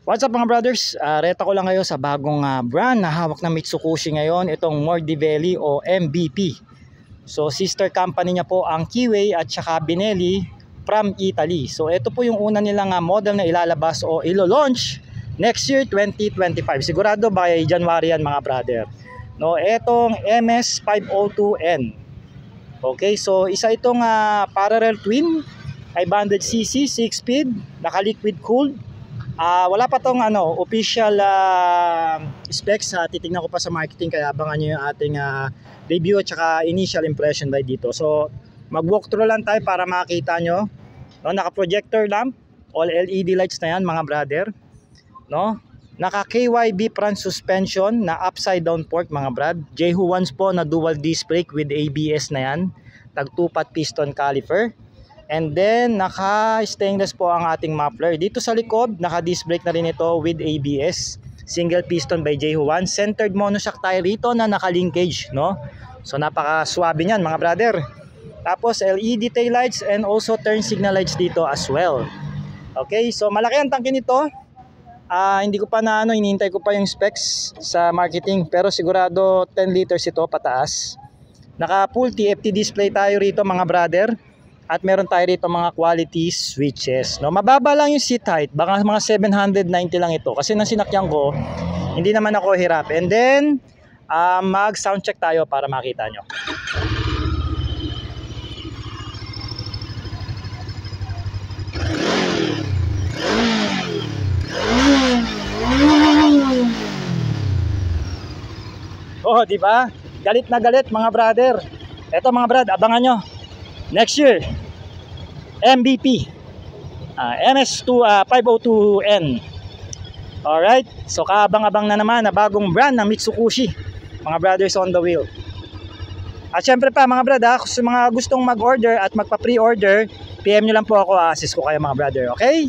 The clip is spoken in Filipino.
What's up mga brothers? Reta ko lang kayo sa bagong brand na hawak ng Mitsukoshi ngayon, itong Mordivelli o MVP. So sister company niya po ang Kiway at saka Benelli from Italy. So ito po yung una nilang model na ilalabas o ilo-launch next year 2025. Sigurado by January yan mga brother. No, etong MS502N. Okay, so isa itong parallel twin, 500cc, 6-speed, naka-liquid cooled. Wala pa tong official specs. Titingnan ko pa sa marketing, kaya abangan nyo yung ating review at saka initial impression by dito. So mag-walk through lang tayo para makita nyo. No, naka-projector lamp, all LED lights na yan mga brother. No, naka KYB front suspension na upside down fork mga brad. Jehu ones po na dual disc brake with ABS na yan. Tag 2-pot piston caliper. And then naka stainless po ang ating muffler. Dito sa likod naka disc brake na rin ito with ABS. Single piston by Jehu1. Centered monoshock tayo rito na naka linkage, no? So napaka swabe niyan mga brother. Tapos LED tail lights and also turn signal lights dito as well. Okay, so malaki ang tangke nito. Hindi ko pa hinihintay ko pa yung specs sa marketing, pero sigurado 10 liters ito pataas. Naka full TFT display tayo rito mga brother. At meron tayo rito mga quality switches. No, mababa lang yung seat height. Baka mga 790 lang ito. Kasi nang sinakyan ko, hindi naman ako hirap. And then, mag sound check tayo para makita nyo. Oh, di ba? Galit na galit mga brother. Eto mga brad, abangan nyo. Next year, MVP, MS502N. Alright, so kaabang-abang na naman na bagong brand ng Mitsukoshi, mga brothers on the wheel. At syempre pa mga brad, sa mga gustong mag-order at magpa-pre-order, PM nyo lang po ako, assist ko kayo mga brother, okay?